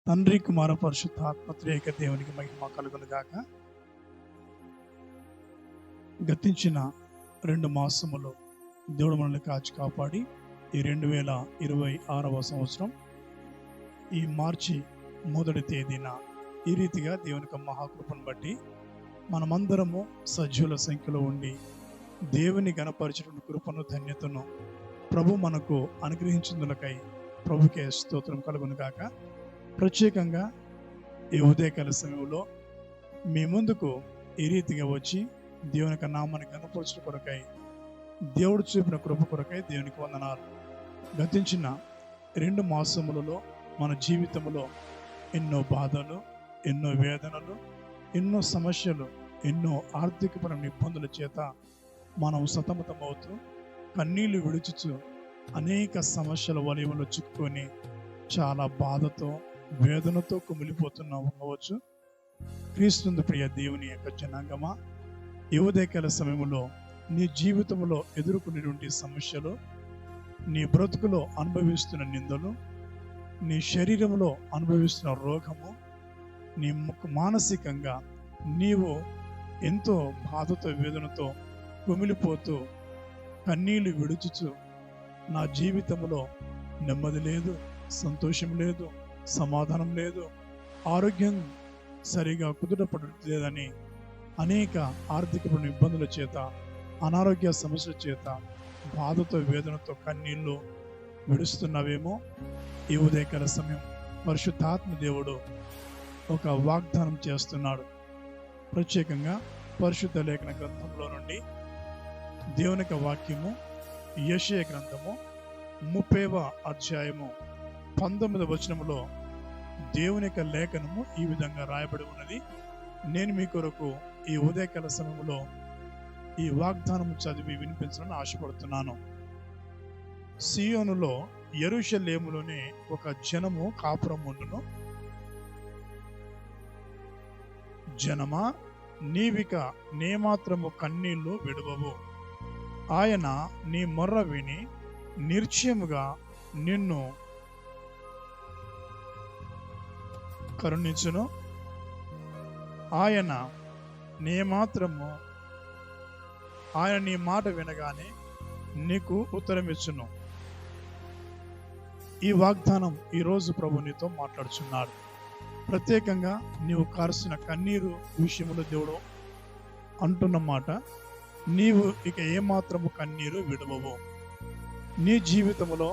తండ్రి కుమార పరిశుద్ధాత్మ త్రియేక దేవునికి మహిమ కలుగును గాక. గతించిన 2 మాసములు దేవుడు మనల్ని కాచి కాపాడి ఈ 2026వ సంవత్సరం ఈ మార్చి 1వ తేదీన ఈ రీతిగా దేవునికి మహాకృపను బట్టి మనమందరము సజీవుల సంఖ్యలో ఉండి దేవుని గణపరిచిన కృపను ధన్యతను ప్రభు మనకు అనుగ్రహించుటకై ప్రభుకే స్తోత్రం కలుగును గాక. ప్రత్యేకంగా ఈ ఉదయకాల సమయంలో మీ ముందుకు ఈ రీతిగా వచ్చి దేవుని నామాన్ని కనపరచడం కొరకై, దేవుడు చూపిన కృప కొరకై దేవునికి వందనాలు. గతించిన 2 మాసములలో మన జీవితంలో ఎన్నో బాధలు, ఎన్నో వేదనలు, ఎన్నో సమస్యలు, ఎన్నో ఆర్థికపరమైన ఇబ్బందుల చేత మనం సతమతమవుతూ కన్నీళ్లు విడుచుచు అనేక సమస్యల వలయంలో చిక్కుకొని చాలా బాధతో వేదనతో కుమిలిపోతున్నాం ఉండవచ్చు. క్రీస్తునందు ప్రియ దేవుని యొక్క జనాంగమా, ఈ ఉదయకాల సమయంలో నీ జీవితంలో ఎదుర్కొనేటువంటి సమస్యలు, నీ బ్రతుకులో అనుభవిస్తున్న నిందలు, నీ శరీరంలో అనుభవిస్తున్న రోగము, నీ మానసికంగా నీవు ఎంతో బాధతో వేదనతో కుమిలిపోతూ కన్నీళ్లు విడుచుచు నా జీవితంలో నెమ్మది లేదు, సంతోషం లేదు, సమాధానం లేదు, ఆరోగ్యం సరిగా కుదుటపడలేదని అనేక ఆర్థిక ఇబ్బందుల చేత, అనారోగ్య సమస్యల చేత బాధతో వేదనతో కన్నీళ్లు విడుస్తున్నావేమో, ఈ ఉదయకాల సమయం పరిశుద్ధాత్మ దేవుడు ఒక వాగ్దానం చేస్తున్నాడు. ప్రత్యేకంగా పరిశుద్ధ లేఖన గ్రంథంలో నుండి దేవుని వాక్యము యెషయా గ్రంథము 30వ అధ్యాయము 19వ వచనములో దేవుని యొక్క లేఖనము ఈ విధంగా రాయబడి ఉన్నది. నేను మీ కొరకు ఈ ఉదయకాల సమయంలో ఈ వాగ్దానము చదివి వినిపించాలని ఆశపడుతున్నాను. సియోనులో యెరూషలేములోనే ఒక జనము కాపురం ఉండును. జనమా, నీవిక నేమాత్రము కన్నీళ్లు విడువవు. ఆయన నీ మొర్ర విని నిర్చయముగా నిన్ను కరుణించును. ఆయన నీ మాట వినగానే నీకు ఉత్తరం ఇచ్చును. ఈ వాగ్దానం ఈరోజు ప్రభు నీతో మాట్లాడుచున్నాడు. ప్రత్యేకంగా నీవు కార్చిన కన్నీరు విషయంలో దేవుడు అంటున్న మాట, నీవు ఇక ఏమాత్రము కన్నీరు విడవవు. నీ జీవితంలో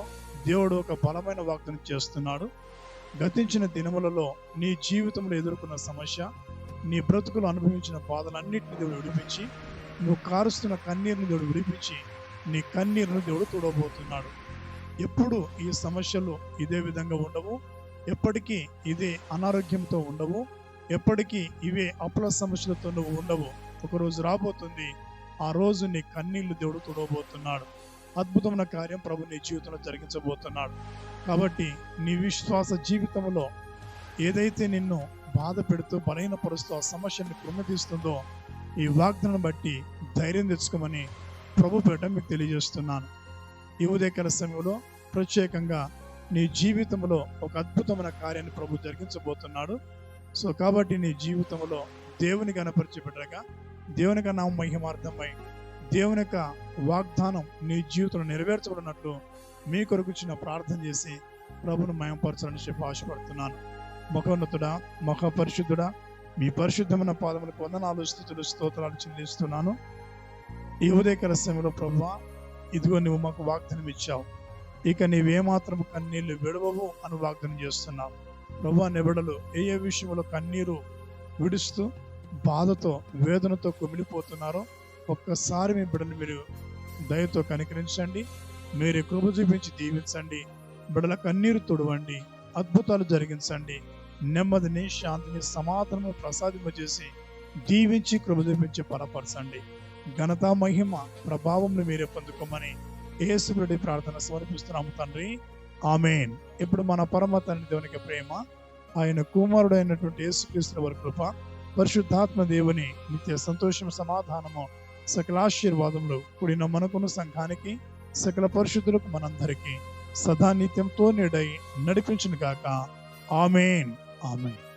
దేవుడు ఒక బలమైన వాగ్దానం చేస్తున్నాడు. గతించిన దినములలో నీ జీవితంలో ఎదుర్కొన్న సమస్య, నీ బ్రతుకులు అనుభవించిన బాధలన్నింటినీ దేవుడు విడిపించి, నువ్వు కారుస్తున్న కన్నీరుని దేవుడు విడిపించి, నీ కన్నీరును దేవుడు తుడవబోతున్నాడు. ఎప్పుడు ఈ సమస్యలు ఇదే విధంగా ఉండవు, ఎప్పటికీ ఇదే అనారోగ్యంతో ఉండవు, ఎప్పటికీ ఇవే అప్పుల సమస్యలతో నువ్వు ఉండవు. ఒకరోజు రాబోతుంది, ఆ రోజు నీ కన్నీళ్లు దేవుడు తుడవబోతున్నాడు. అద్భుతమైన కార్యం ప్రభు నీ జీవితంలో జరిగించబోతున్నాడు. కాబట్టి నీ విశ్వాస జీవితంలో ఏదైతే నిన్ను బాధ పెడుతూ బలహీనపరుస్తూ ఆ సమస్యని కృంగతీస్తుందో, ఈ వాగ్దానం బట్టి ధైర్యం తెచ్చుకోమని ప్రభు పేట మీకు తెలియజేస్తున్నాను. ఈ ఉదయకాల సమయంలో ప్రత్యేకంగా నీ జీవితంలో ఒక అద్భుతమైన కార్యాన్ని ప్రభు జరిగించబోతున్నాడు. సో కాబట్టి నీ జీవితంలో దేవుని గణపరిచే బిడ్డగా, దేవుని నామ మహిమార్థమై దేవుని యొక్క వాగ్దానం నీ జీవితంలో నెరవేర్చబడినట్లు మీ కొరకు చిన్న ప్రార్థన చేసి ప్రభును మహిమపరచాలని చెప్పి ఆశపడుతున్నాను. మహోన్నతుడా, మహాపరిశుద్ధుడా, మీ పరిశుద్ధమైన పాదములకు వందనాలు, స్తుతులు, స్తోత్రాలు చెల్లిస్తున్నాను. ఈ ఉదయకాల సమయంలో ప్రభువా, ఇదిగో నువ్వు మాకు వాగ్దానం ఇచ్చావు, ఇక నీవేమాత్రం కన్నీళ్లు విడవవు అని వాగ్దానం చేస్తున్నావు. ప్రభువా, నిబిడలు ఏ విషయంలో కన్నీరు విడుస్తూ బాధతో వేదనతో కుమిలిపోతున్నారో ఒక్కసారి మీ బిడ్డలు మీరు దయతో కనికరించండి, మీరు కృప చూపించి దీవించండి. బిడ్డల కన్నీరు తుడవండి, అద్భుతాలు జరిగించండి, నెమ్మదిని, శాంతిని, సమాధానము ప్రసాదింపజేసి దీవించి కృప చూపించి బలపరచండి. ఘనత, మహిమ, ప్రభావం మీరే పొందుకోమని యేసుప్రభుడి ప్రార్థన సమర్పిస్తున్నాము తండ్రి, ఆమేన్. ఇప్పుడు మన పరమ తండ్రి దేవునికి ప్రేమ, ఆయన కుమారుడు అయినటువంటి యేసుక్రీస్తు వారి కృప, పరిశుద్ధాత్మ దేవుని నిత్య సంతోషం, సమాధానము, సకల ఆశీర్వాదములు కూడిన మనకున్న సంఘానికి, సకల పరిశుద్ధులకు మనందరికీ సదా నిత్యంతో నేడై నడిపించును గాక. ఆమేన్. ఆమేన్.